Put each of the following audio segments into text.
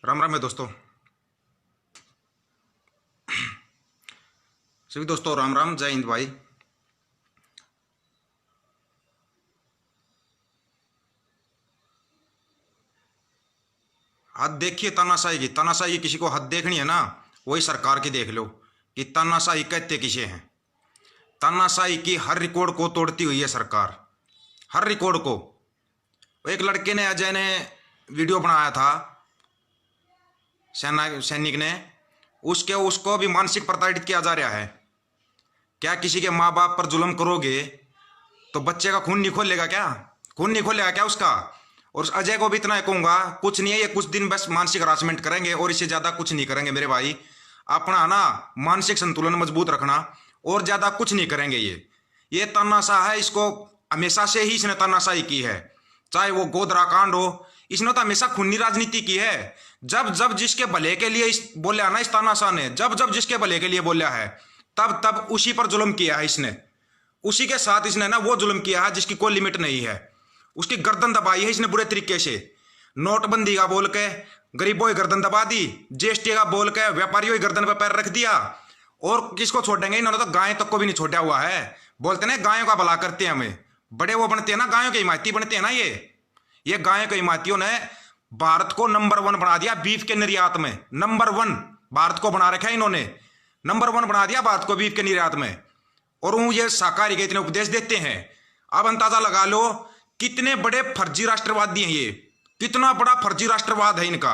राम राम है दोस्तों। सभी दोस्तों राम राम, जय हिंद भाई। हद देखिए तानाशाही की। तानाशाही की किसी को हद देखनी है ना, वही सरकार की देख लो कि तानाशाही कहते किसे हैं। तानाशाही की हर रिकॉर्ड को तोड़ती हुई है सरकार, हर रिकॉर्ड को। एक लड़के ने, अजय ने वीडियो बनाया था, सेना सैनिक ने, उसको भी मानसिक प्रताड़ित किया जा रहा है। क्या किसी के माँ बाप पर जुल्म करोगे तो बच्चे का खून नहीं खोलेगा क्या? खून नहीं खोलेगा क्या उसका? और अजय को भी इतना कहूंगा, कुछ नहीं है ये, कुछ दिन बस मानसिक हरासमेंट करेंगे और इससे ज्यादा कुछ नहीं करेंगे मेरे भाई। अपना ना मानसिक संतुलन मजबूत रखना, और ज्यादा कुछ नहीं करेंगे। ये तानाशाह है, इसको हमेशा से ही इसने तानाशाही की है। चाहे वो गोधरा कांड हो, इसने तो हमेशा खूनी राजनीति की है। जब जब जिसके भले के लिए बोला ना इस तानाशाह ने, जब जब जिसके भले के लिए बोला है, तब तब उसी पर जुल्म किया है इसने। उसी के साथ इसने ना वो जुल्म किया है जिसकी कोई लिमिट नहीं है। उसकी गर्दन दबाई है इसने बुरे तरीके से। नोटबंदी का बोल के गरीबों की गर्दन दबा दी, जीएसटी का बोल के व्यापारियों की गर्दन पर पैर रख दिया। और किसको छोड़ेंगे? इन्होंने तो गाय तक को भी नहीं छोड़ा हुआ है। बोलते ना गायों का भला करते हैं हमें, बड़े वो बनते हैं ना, गायों के हिमायती बनते हैं ना। ये गायों के हिमायतियों ने भारत को नंबर 1 बना दिया बीफ के निर्यात में। नंबर 1 भारत को बना रखा है इन्होंने, नंबर 1 बना दिया भारत को बीफ के निर्यात में। और वो ये शाकाहारी के इतने उपदेश देते हैं। अब अंदाजा लगा लो कितने बड़े फर्जी राष्ट्रवादी हैं ये, कितना बड़ा फर्जी राष्ट्रवाद है इनका।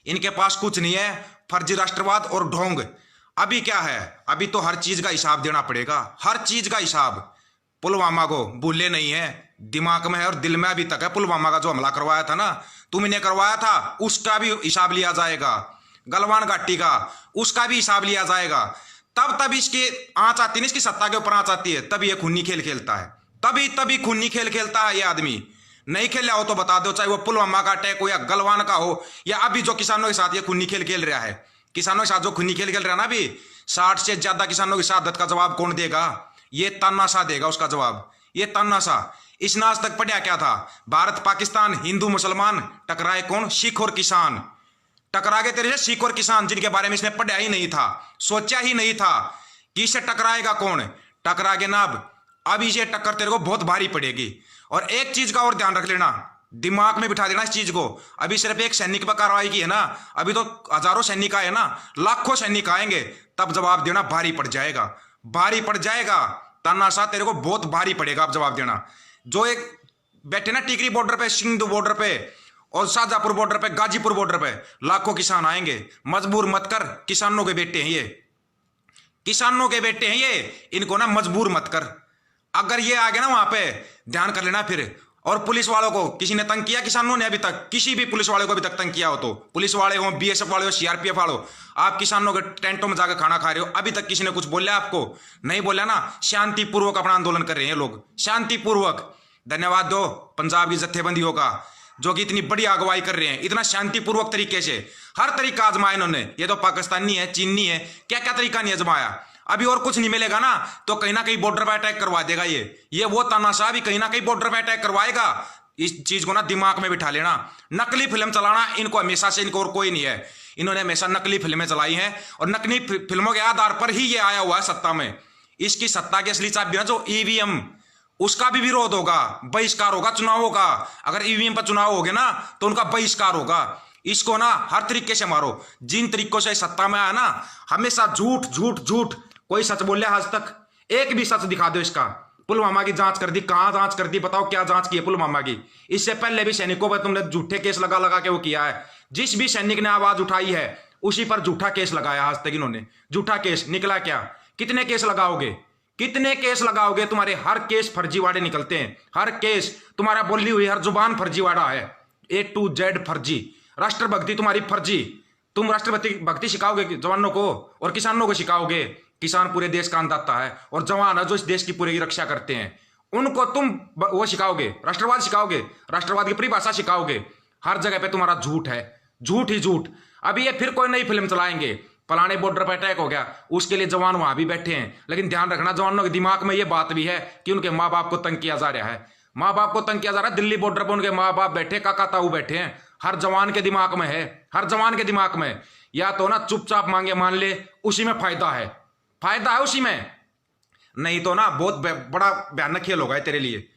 इनके पास कुछ नहीं है, फर्जी राष्ट्रवाद और ढोंग। अभी क्या है, अभी तो हर चीज का हिसाब देना पड़ेगा, हर चीज का हिसाब। पुलवामा को भूले नहीं है, दिमाग में है और दिल में अभी तक है। पुलवामा का जो हमला करवाया था ना, तुमने करवाया था, उसका भी हिसाब लिया जाएगा। गलवान घाटी का, उसका भी हिसाब लिया जाएगा। तब इसकी आंच आती है, इसकी सत्ता के ऊपर आंच आती है, तब ये खूनी खेल खेलता है। तभी खूनी खेल खेलता है ये आदमी। नहीं खेला हो तो बता दो, चाहे वो पुलवामा का अटैक हो या गलवान का हो, या अभी जो किसानों के साथ ये खूनी खेल खेल रहा है। किसानों के साथ जो खूनी खेल खेल रहा है ना, अभी 60 से ज्यादा किसानों की शहादत का जवाब कौन देगा? ये तानाशाह देगा उसका जवाब। ये तानाशाह। इसने आज तक पढ़ा क्या था? भारत पाकिस्तान, हिंदू मुसलमान, टकराए कौन? सिख और किसान। टकरा गए तेरे से सिख और किसान, जिनके बारे में इसने पढ़ा ही नहीं था, सोचा ही नहीं था कि इससे टकराएगा कौन। टकरा गए ना। अब इसे टक्कर तेरे को बहुत भारी पड़ेगी। और एक चीज का और ध्यान रख लेना, दिमाग में बिठा देना इस चीज को। अभी सिर्फ एक सैनिक पर कार्रवाई की है ना, अभी तो हजारों सैनिक आए ना, लाखों सैनिक आएंगे, तब जवाब देना भारी पड़ जाएगा, भारी पड़ जाएगा। तानाशाह तेरे को बहुत भारी पड़ेगा अब जवाब देना। जो एक बैठे ना टिकरी बॉर्डर पे, सिंधु बॉर्डर पे और शाहजहांपुर बॉर्डर पे, गाजीपुर बॉर्डर पे लाखों किसान आएंगे। मजबूर मत कर, किसानों के बेटे हैं ये, किसानों के बेटे हैं ये, इनको ना मजबूर मत कर। अगर ये आ गए ना वहां पे, ध्यान कर लेना फिर। और पुलिस वालों को किसी ने तंग किया? किसानों ने अभी तक किसी भी पुलिस वाले को अभी तक तंग किया हो तो, पुलिस वाले हो, बीएसएफ वाले हो, सीआरपीएफ वाले हो, आप किसानों के टेंटों में जाकर खाना खा रहे हो, अभी तक किसी ने कुछ बोला आपको? नहीं बोला ना। शांतिपूर्वक अपना आंदोलन कर रहे हैं लोग, शांतिपूर्वक। धन्यवाद दो पंजाब की जत्थेबंदियों का, जो कि इतनी बड़ी अगुवाई कर रहे हैं, इतना शांतिपूर्वक तरीके से। हर तरीका आजमाया इन्होंने। ये तो पाकिस्तानी है, चीनी है, क्या क्या तरीका नहीं आजमाया। अभी और कुछ नहीं मिलेगा ना तो कहीं ना कहीं बॉर्डर पर अटैक करवा देगा ये वो तानाशाह भी कहीं ना कहीं बॉर्डर पर अटैक करवाएगा। इस चीज को ना दिमाग में बिठा लेना। नकली फिल्म चलाना इनको हमेशा से, इनको और कोई नहीं है। इन्होंने हमेशा नकली फिल्में चलाई हैं और नकली फिल्मों के आधार पर ही ये आया हुआ है सत्ता में। इसकी सत्ता की असली चाबी ना जो ईवीएम, उसका भी विरोध होगा, बहिष्कार होगा चुनावों का। अगर ईवीएम पर चुनाव हो गए ना तो उनका बहिष्कार होगा। इसको ना हर तरीके से मारो। जिन तरीकों से सत्ता में आया ना, हमेशा झूठ झूठ झूठ। कोई सच बोले आज तक? एक भी सच दिखा दो इसका। पुलवामा की जांच कर दी, कहां जांच कर दी? बताओ क्या जांच की है पुलवामा की? इससे पहले भी सैनिकों पर तुमने झूठे केस लगा लगा के वो किया है। जिस भी सैनिक ने आवाज उठाई है उसी पर झूठा केस लगाया आज तक इन्होंने। झूठा केस निकला क्या? कितने केस लगाओगे, कितने केस लगाओगे? तुम्हारे हर केस फर्जीवाड़े निकलते हैं, हर केस। तुम्हारा बोली हुई हर जुबान फर्जीवाड़ा है, A to Z फर्जी। राष्ट्रभक्ति तुम्हारी फर्जी। तुम राष्ट्रभक्ति भक्ति सिखाओगे जवानों को और किसानों को सिखाओगे। किसान पूरे देश का अन्नदाता है और जवान है जो इस देश की पूरी रक्षा करते हैं, उनको तुम वो सिखाओगे, राष्ट्रवाद सिखाओगे, राष्ट्रवाद की परिभाषा सिखाओगे। हर जगह पे तुम्हारा झूठ है, झूठ ही झूठ। अभी ये फिर कोई नई फिल्म चलाएंगे, फलाने बॉर्डर पर अटैक हो गया, उसके लिए जवान वहां भी बैठे हैं। लेकिन ध्यान रखना, जवानों के दिमाग में ये बात भी है कि उनके माँ बाप को तंग किया जा रहा है। माँ बाप को तंग किया जा रहा है। दिल्ली बॉर्डर पर उनके माँ बाप बैठे, काका ताऊ बैठे हैं, हर जवान के दिमाग में है, हर जवान के दिमाग में। या तो ना चुपचाप मांगे मान ले, उसी में फायदा है, फायदा है उसी में। नहीं तो ना बहुत बड़ा भयानक खेल होगा तेरे लिए।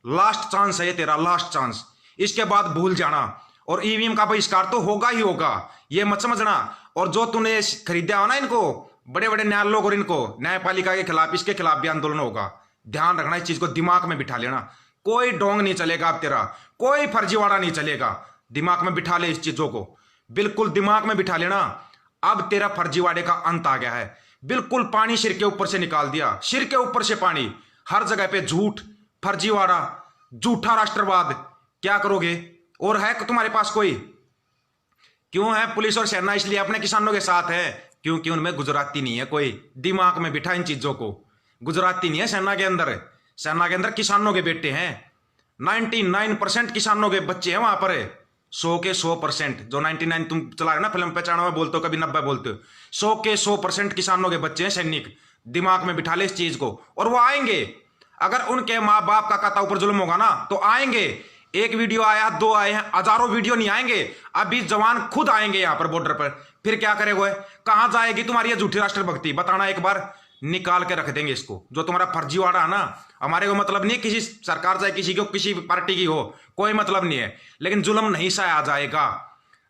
लास्ट चांस है ये तेरा, लास्ट चांस। इसके बाद भूल जाना। और ईवीएम का बहिष्कार तो होगा ही होगा, ये मत समझना। और जो तूने खरीदा हो ना इनको, बड़े बड़े न्यायालय लोग और इनको, न्यायपालिका के खिलाफ, इसके खिलाफ भी आंदोलन होगा। ध्यान रखना, इस चीज को दिमाग में बिठा लेना। कोई डोंग नहीं चलेगा अब तेरा, कोई फर्जीवाड़ा नहीं चलेगा। दिमाग में बिठा ले इस चीजों को, बिल्कुल दिमाग में बिठा लेना। अब तेरा फर्जीवाड़े का अंत आ गया है। बिल्कुल पानी सिर के ऊपर से निकाल दिया, सिर के ऊपर से पानी। हर जगह पे झूठ, फर्जीवाड़ा, झूठा राष्ट्रवाद। क्या करोगे? और है तुम्हारे पास कोई? क्यों है पुलिस और सेना? इसलिए अपने किसानों के साथ है क्योंकि उनमें गुजराती नहीं है कोई। दिमाग में बिठा इन चीजों को। गुजराती नहीं है सेना के अंदर, सेना के अंदर किसानों के बेटे हैं। 99% किसानों के बच्चे हैं वहां पर। 100 के 100%, जो 99 तुम चला रहे ना फिल्म पे, 95 बोलते हो, कभी 90 बोलते हो। 100 के 100% किसानों के बच्चे हैं सैनिक। दिमाग में बिठा ले इस चीज को। और वो आएंगे, अगर उनके माँ बाप का काता ऊपर जुल्म होगा ना तो आएंगे। एक वीडियो आया, 2 आए हैं, हजारों वीडियो नहीं आएंगे। अभी जवान खुद आएंगे यहाँ पर बॉर्डर पर। फिर क्या करेगा? कहां जाएगी तुम्हारी ये झूठी राष्ट्रभक्ति? बताना एक बार। निकाल के रख देंगे इसको। जो तुम्हारा फर्जीवाड़ा है ना, हमारे को मतलब नहीं है किसी सरकार चाहे किसी को, किसी पार्टी की हो, कोई मतलब नहीं है। लेकिन जुल्म नहीं सहा जाएगा।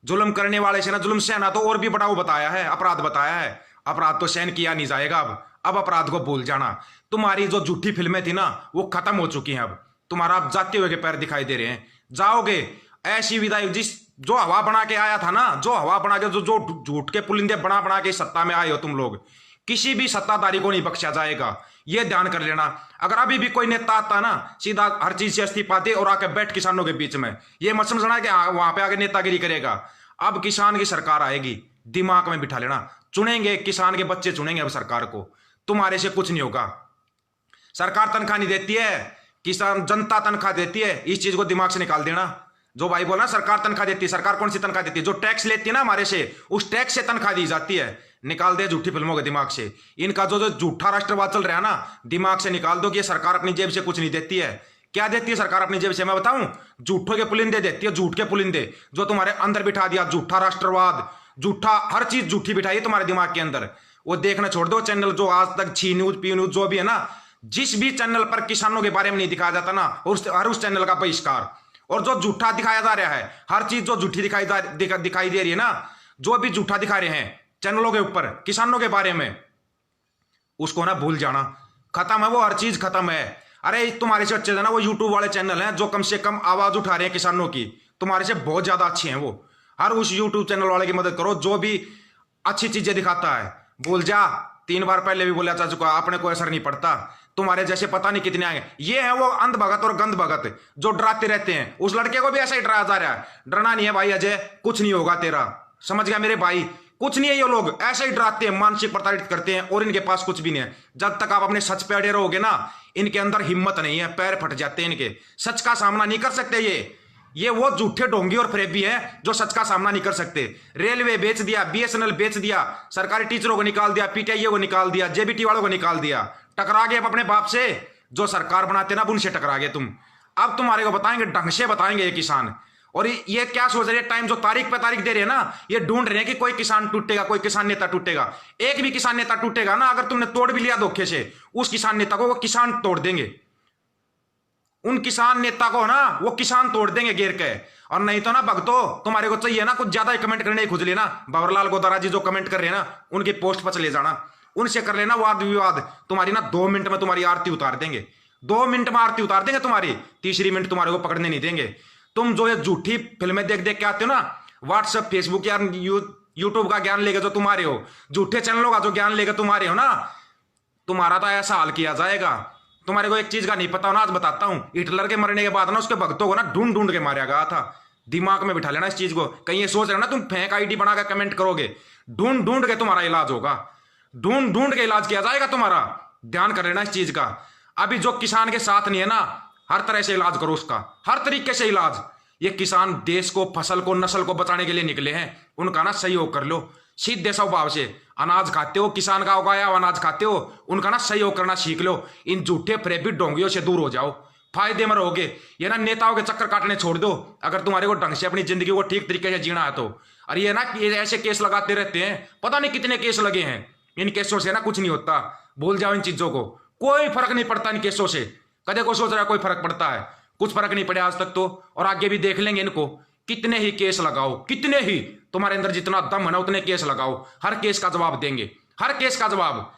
जुल्म करने वाले से ना जुल्म सहना तो और भी बड़ा वो बताया है, अपराध बताया है। अपराध तो सहन किया नहीं जाएगा। अब अपराध को भूल जाना। तुम्हारी जो झूठी फिल्में थी ना वो खत्म हो चुकी हैं। अब तुम्हारा अब जाते हुए के पैर दिखाई दे रहे हैं। जाओगे ऐसी विदाई, जिस जो हवा बना के आया था ना, जो हवा बना के, जो झूठ के पुलिंदे बना बना के सत्ता में आए हो तुम लोग, किसी भी सत्ताधारी को नहीं बख्शा जाएगा। ये ध्यान कर लेना। अगर अभी भी कोई नेता आता ना, सीधा हर चीज से इस्तीफा दे और आके बैठ किसानों के बीच में, ये मत समझना कि वहां पे आके नेतागिरी करेगा। अब किसान की सरकार आएगी, दिमाग में बिठा लेना। चुनेंगे किसान के बच्चे, चुनेंगे अब सरकार को। तुम्हारे से कुछ नहीं होगा। सरकार तनख्वाह नहीं देती है, किसान जनता तनख्वाह देती है। इस चीज को दिमाग से निकाल देना। जो भाई बोला सरकार तनख्वाह देती है, सरकार कौन सी तनख्वाह देती है? जो टैक्स लेती है ना हमारे से, उस टैक्स से तनख्वाह दी जाती है। निकाल दे झूठी फिल्मों के दिमाग से। इनका जो झूठा राष्ट्रवाद चल रहा है ना, दिमाग से निकाल दो कि ये सरकार अपनी जेब से कुछ नहीं देती है। क्या देती है सरकार अपनी जेब से? मैं बताऊं, झूठों के पुलिंदे देती है, झूठ के पुलिंदे, जो तुम्हारे अंदर बिठा दिया। झूठा राष्ट्रवाद, झूठा हर चीज झूठी बिठाई है तुम्हारे दिमाग के अंदर। वो देखना छोड़ दो चैनल, जो आज तक छी न्यूज, पी न्यूज, जो भी है ना, जिस भी चैनल पर किसानों के बारे में नहीं दिखाया जाता ना, हर उस चैनल का बहिष्कार। और जो झूठा दिखाया जा रहा है, हर चीज जो झूठी दिखाई दे रही है ना, जो भी झूठा दिखा रहे हैं चैनलों के ऊपर किसानों के बारे में, उसको ना भूल जाना। खत्म है वो, हर चीज खत्म है। अरे तुम्हारे से अच्छे ना वो यूट्यूब वाले चैनल हैं जो कम से कम आवाज उठा रहे हैं किसानों की, तुम्हारे से बहुत ज्यादा अच्छे हैं वो। हर उस यूट्यूब चैनल वाले की मदद करो जो भी अच्छी चीजें दिखाता है। भूल जा, 3 बार पहले भी बोला जा चुका, अपने को असर नहीं पड़ता। तुम्हारे जैसे पता नहीं कितने आए। ये है वो अंध भगत और गंध भगत जो डराते रहते हैं। उस लड़के को भी ऐसा ही डराया जा रहा है। डरना नहीं है भाई अजय, कुछ नहीं होगा तेरा, समझ गया मेरे भाई? कुछ नहीं है। ये लोग ऐसे ही डराते हैं, मानसिक प्रताड़ित करते हैं, और इनके पास कुछ भी नहीं है। जब तक आप अपने सच पे अड़े रहोगे ना, इनके अंदर हिम्मत नहीं है, पैर फट जाते हैं इनके। सच का सामना नहीं कर सकते ये वो झूठे ढोंगी और फरेबी है जो सच का सामना नहीं कर सकते। रेलवे बेच दिया, बीएसएनएल बेच दिया, सरकारी टीचरों को निकाल दिया, पीटीआई को निकाल दिया, जेबीटी वालों को निकाल दिया। टकरा गए अपने बाप से। जो सरकार बनाते ना, उनसे टकरा गए तुम। अब तुम्हारे को बताएंगे, ढंग से बताएंगे ये किसान। और ये क्या सोच रहे हैं? टाइम जो तारीख पे तारीख दे रहे हैं ना, ये ढूंढ रहे हैं कि कोई किसान टूटेगा, कोई किसान नेता टूटेगा। एक भी किसान नेता टूटेगा ना, अगर तुमने तोड़ भी लिया धोखे से, उस किसान नेता को वो किसान तोड़ देंगे। उन किसान नेता को ना वो किसान तोड़ देंगे घेर के। और नहीं तो ना भगतो, तुम्हारे को चाहिए ना कुछ ज्यादा ही कमेंट करने की खुजली ना, भंवरलाल गोदारा जी जो कमेंट कर रहे हैं ना, उनकी पोस्ट पर चले जाना, उनसे कर लेना वाद विवाद। तुम्हारी ना 2 मिनट में तुम्हारी आरती उतार देंगे। 2 मिनट में आरती उतार देंगे तुम्हारी। तीसरी मिनट तुम्हारे को पकड़ने नहीं देंगे। तुम जो ये झूठी फिल्में देख देख के आते हो ना, व्हाट्सएप, फेसबुक या यूट्यूब का ज्ञान लेके जो तुम्हारे हो, झूठे चैनलों का जो ज्ञान लेके तुम्हारे हो ना, तुम्हारा तो ऐसा हाल किया जाएगा। तुम्हारे को एक चीज का नहीं पता हो ना, आज बताता हूं। हिटलर के मरने के बाद ना उसके भक्तों को ना ढूंढ ढूंढ के मारा गया था। दिमाग में बिठा लेना इस चीज को। कहीं ये सोच रहे हो ना तुम फेक आईडी बनाकर कमेंट करोगे, ढूंढ ढूंढ के तुम्हारा इलाज होगा, ढूंढ ढूंढ के इलाज किया जाएगा तुम्हारा। ध्यान कर लेना इस चीज का। अभी जो किसान के साथ नहीं है ना, हर तरह से इलाज करो उसका, हर तरीके से इलाज। ये किसान देश को, फसल को, नस्ल को बचाने के लिए निकले हैं, उनका ना सहयोग कर लो सीधे स्वभाव से। अनाज खाते हो, किसान का उगाया हुआ अनाज खाते हो, उनका ना सहयोग करना सीख लो। इन झूठे फरेबी ढोंगियों से दूर हो जाओ। फायदे में रहोगे। ये ना नेताओं के चक्कर काटने छोड़ दो, अगर तुम्हारे को ढंग से अपनी जिंदगी को ठीक तरीके से जीना है तो। और ये ना ये ऐसे केस लगाते रहते हैं, पता नहीं कितने केस लगे हैं, इन केसों से ना कुछ नहीं होता। भूल जाओ इन चीजों को, कोई फर्क नहीं पड़ता इन केसों से। कदे को सोच रहा है कोई फर्क पड़ता है? कुछ फर्क नहीं पड़े आज तक तो, और आगे भी देख लेंगे इनको। कितने ही केस लगाओ, कितने ही, तुम्हारे अंदर जितना दम है ना उतने केस लगाओ, हर केस का जवाब देंगे, हर केस का जवाब।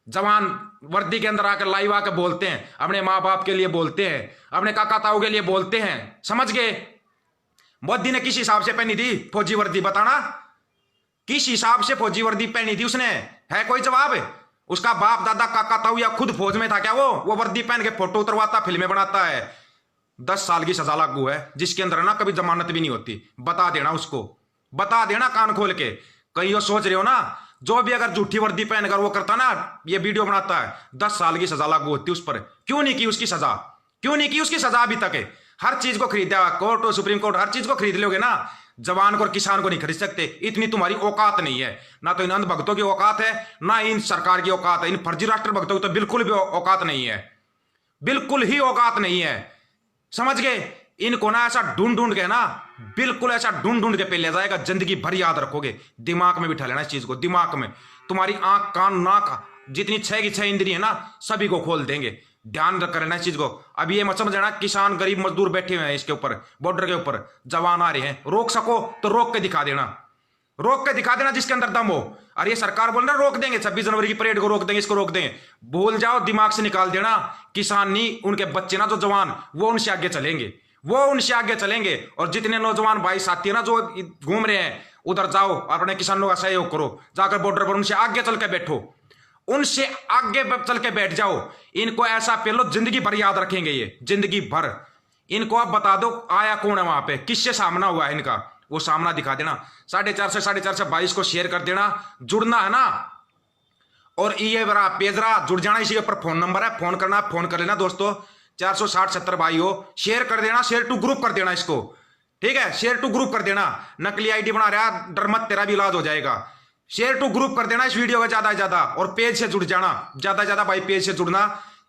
जवान वर्दी के अंदर आकर लाइव आकर बोलते हैं, अपने माँ बाप के लिए बोलते हैं, अपने काका ताऊ के लिए बोलते हैं, समझ गए? मोदी ने किस हिसाब से पहनी थी फौजी वर्दी, बताना किस हिसाब से फौजी वर्दी पहनी थी उसने? है कोई जवाब? उसका बाप दादा काका ताऊ या खुद फौज में था क्या? वो वर्दी पहन के फोटो उतरवाता, फिल्में बनाता है। 10 साल की सजा लागू है, जिसके अंदर ना कभी जमानत भी नहीं होती। बता देना उसको, बता देना कान खोल के। कहीं वो सोच रहे हो ना, जो भी अगर झूठी वर्दी पहनकर वो करता ना, ये वीडियो बनाता है, 10 साल की सजा लागू होती उस पर। क्यों नहीं की उसकी सजा? क्यों नहीं की उसकी सजा अभी तक है? हर चीज को खरीदा कोर्ट और सुप्रीम कोर्ट, हर चीज को खरीद लोगे ना, जवान को और किसान को नहीं खरीद सकते। इतनी तुम्हारी औकात नहीं है, ना तो इन अंध भक्तों की औकात है, ना इन सरकार की औकात है। इन फर्जी राष्ट्र भक्तों की तो बिल्कुल भी औकात नहीं है, बिल्कुल ही औकात नहीं है, समझ गए? इनको ना ऐसा ढूंढ ढूंढ के ना, बिल्कुल ऐसा ढूंढ ढूंढ के पे ले जाएगा, जिंदगी भर याद रखोगे। दिमाग में बिठा लेना इस चीज को, दिमाग में। तुम्हारी आंख कान नाक जितनी 6 की 6 इंद्रिय है ना, सभी को खोल देंगे। ध्यान रख कर लेना इस चीज को। अब ये मत समझ लेना किसान गरीब मजदूर बैठे हुए हैं इसके ऊपर, बॉर्डर के ऊपर, जवान आ रहे हैं, रोक सको तो रोक के दिखा देना, रोक के दिखा देना जिसके अंदर दम हो। और ये सरकार बोल रहा रोक देंगे 26 जनवरी की परेड को, रोक देंगे, इसको रोक देंगे, भूल जाओ, दिमाग से निकाल देना। किसान नहीं, उनके बच्चे ना, जो जवान, वो उनसे आगे चलेंगे, वो उनसे आगे चलेंगे। और जितने नौजवान भाई साथी है ना जो घूम रहे हैं, उधर जाओ, अपने किसानों का सहयोग करो, जाकर बॉर्डर पर उनसे आगे चल के बैठो, उनसे आगे चल के बैठ जाओ। इनको ऐसा पेलो, जिंदगी भर याद रखेंगे ये, जिंदगी भर। इनको आप बता दो आया कौन है वहां पे, किससे सामना हुआ है इनका, वो सामना दिखा देना। 4.5 से 22 को शेयर कर देना। जुड़ना है ना, और ये बरा पेजरा जुड़ जाना, इसी के ऊपर फोन नंबर है, फोन करना, फोन कर लेना दोस्तों। 460-70 भाई हो, शेयर कर देना, शेयर टू ग्रुप कर देना इसको, ठीक है? शेयर टू ग्रुप कर देना। नकली आईडी बना रहा, डर मत, तेरा भी इलाज हो जाएगा। शेयर टू ग्रुप कर देना इस वीडियो का ज्यादा से ज्यादा, और पेज से जुड़ जाना, ज्यादा से ज्यादा भाई पेज से जुड़ना।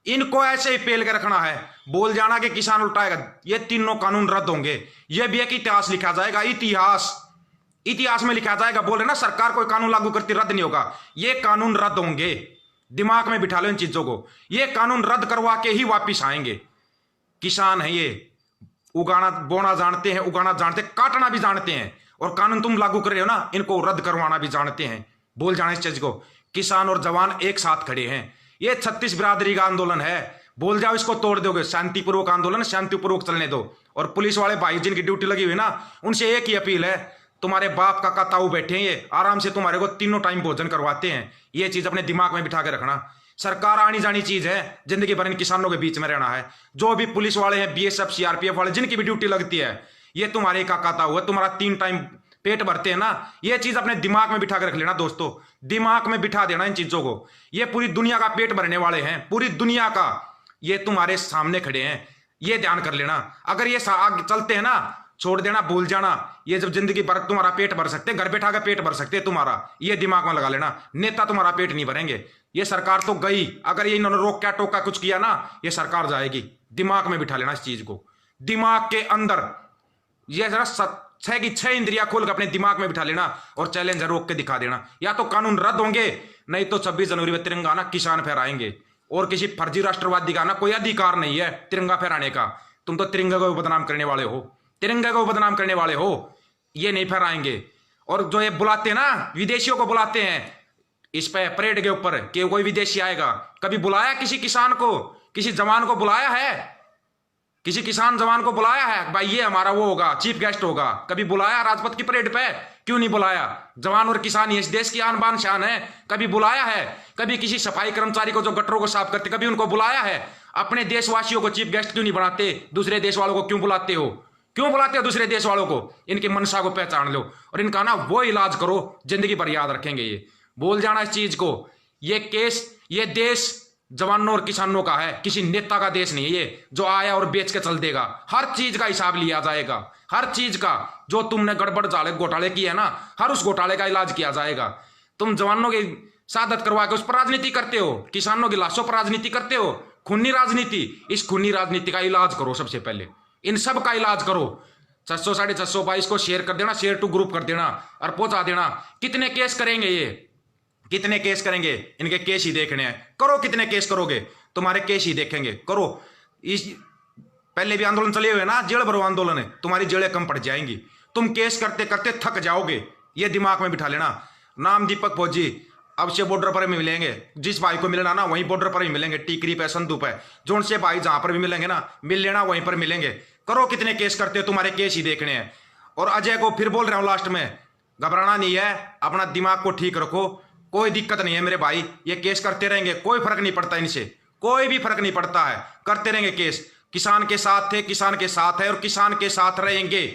इनको ऐसे ही पेल के रखना है, बोल जाना कि किसान उल्टाएगा। ये तीनों कानून रद्द होंगे, ये भी एक इतिहास लिखा जाएगा, इतिहास, इतिहास में लिखा जाएगा। बोल रहे ना सरकार कोई कानून लागू करती रद्द नहीं होगा, ये कानून रद्द होंगे। दिमाग में बिठा लो इन चीजों को, ये कानून रद्द करवा के ही वापिस आएंगे। किसान है ये, उगाना बोना जानते हैं, उगाना जानते हैं, काटना भी जानते हैं, और कानून तुम लागू कर रहे हो ना, इनको रद्द करवाना भी जानते हैं। बोल जाना इस चीज को। किसान और जवान एक साथ खड़े हैं, ये 36 बिरादरी का आंदोलन है। बोल जाओ इसको तोड़ दोगे, शांतिपूर्वक आंदोलन, शांतिपूर्वक चलने दो। और पुलिस वाले भाई जिनकी ड्यूटी लगी हुई ना, उनसे एक ही अपील है, तुम्हारे बाप काका ताऊ बैठे हैं, ये आराम से तुम्हारे को तीनों टाइम भोजन करवाते हैं। ये चीज अपने दिमाग में बिठा के रखना। सरकार आनी जानी चीज है, जिंदगी भर इन किसानों के बीच में रहना है। जो भी पुलिस वाले हैं, बीएसएफ सीआरपीएफ वाले, जिनकी भी ड्यूटी लगती है, ये तुम्हारे काका ताऊ है, तुम्हारा 3 टाइम पेट भरते हैं ना। ये चीज अपने दिमाग में बिठा के रख लेना दोस्तों, दिमाग में बिठा देना इन चीजों को। ये पूरी दुनिया का पेट भरने वाले हैं, पूरी दुनिया का, ये तुम्हारे सामने खड़े हैं, ये ध्यान कर लेना। अगर ये आगे चलते हैं ना, छोड़ देना, भूल जाना। ये जब जिंदगी भर तुम्हारा पेट भर सकते हैं, घर बैठा के पेट भर सकते हैं तुम्हारा, ये दिमाग में लगा लेना। नेता तुम्हारा पेट नहीं भरेंगे। ये सरकार तो गई, अगर ये इन्होंने रोक क्या टोका कुछ किया ना, ये सरकार जाएगी। दिमाग में बिठा लेना इस चीज को, दिमाग के अंदर। ये जरा 6 की 6 इंद्रियां खोल कर अपने दिमाग में बिठा लेना, और चैलेंज रोक के दिखा देना। या तो कानून रद्द होंगे, नहीं तो 26 जनवरी में तिरंगा ना किसान फहराएंगे। और किसी फर्जी राष्ट्रवादी का ना कोई अधिकार नहीं है तिरंगा फहराने का। तुम तो तिरंगा को बदनाम करने वाले हो, तिरंगा को बदनाम करने वाले हो। ये नहीं फहराएंगे। और जो ये बुलाते हैं ना, विदेशियों को बुलाते हैं इस पे परेड के ऊपर कि कोई विदेशी आएगा, कभी बुलाया किसी किसान को, किसी जवान को बुलाया है? किसी किसान जवान को बुलाया है भाई ये हमारा वो होगा, चीफ गेस्ट होगा? कभी बुलाया राजपथ की परेड पे? क्यों नहीं बुलाया? जवान और किसान इस देश की आन बान शान है, कभी बुलाया है? कभी किसी सफाई कर्मचारी को जो गटरों को साफ करते, कभी उनको बुलाया है? अपने देशवासियों को चीफ गेस्ट क्यों नहीं बनाते? दूसरे देश वालों को क्यों बुलाते हो? क्यों बुलाते हो दूसरे देश वालों को? इनकी मनसा को पहचान लो और इनका ना वो इलाज करो, जिंदगी भर याद रखेंगे ये। बोल जाना इस चीज को। ये केस, ये देश जवानों और किसानों का है, किसी नेता का देश नहीं है ये जो आया और बेच के चल देगा। हर चीज का हिसाब लिया जाएगा, हर चीज का। जो तुमने गड़बड़ घोटाले किए ना, हर उस घोटाले का इलाज किया जाएगा। तुम जवानों की शहादत करवा के उस पर राजनीति करते हो, किसानों की लाशों पर राजनीति करते हो, खूनी राजनीति, इस खूनी राजनीति का इलाज करो। सबसे पहले इन सब का इलाज करो। 600 622 को शेयर कर देना, शेयर टू ग्रुप कर देना और पहुंचा देना। कितने केस करेंगे ये, कितने केस करेंगे? इनके केस ही देखने हैं। करो, कितने केस करोगे? तुम्हारे केस ही देखेंगे। करो। इस पहले भी आंदोलन चले हुए ना, जेल भरो आंदोलन है, तुम्हारी जेलें कम पड़ जाएंगी। तुम केस करते करते थक जाओगे, ये दिमाग में बिठा लेना। नाम दीपक फौजी, अब से बॉर्डर पर भी मिलेंगे। जिस भाई को मिलना ना वहीं बॉर्डर पर भी मिलेंगे, टीकरी पे, संदू पे, जोन से भाई जहां पर भी मिलेंगे ना, मिल लेना, वहीं पर मिलेंगे। करो, कितने केस करते हो, तुम्हारे केस ही देखने हैं। और अजय को फिर बोल रहा हूं लास्ट में, घबराना नहीं है, अपना दिमाग को ठीक रखो, कोई दिक्कत नहीं है मेरे भाई। ये केस करते रहेंगे, कोई फर्क नहीं पड़ता इनसे, कोई भी फर्क नहीं पड़ता है, करते रहेंगे केस। किसान के साथ थे, किसान के साथ है और किसान के साथ रहेंगे,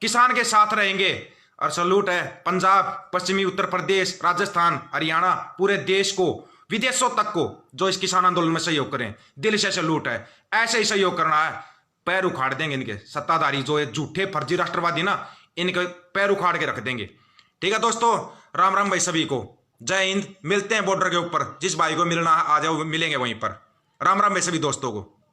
किसान के साथ रहेंगे। और सलूट है पंजाब, पश्चिमी उत्तर प्रदेश, राजस्थान, हरियाणा, पूरे देश को, विदेशों तक को, जो इस किसान आंदोलन में सहयोग करें। दिल से सलूट है, ऐसे ही सहयोग करना है। पैर उखाड़ देंगे इनके सत्ताधारी, जो है झूठे फर्जी राष्ट्रवादी ना, इनके पैर उखाड़ के रख देंगे। ठीक है दोस्तों, राम राम भाई सभी को, जय हिंद। मिलते हैं बॉर्डर के ऊपर, जिस भाई को मिलना आ जाओ, मिलेंगे वहीं पर। राम राम भाई सभी दोस्तों को।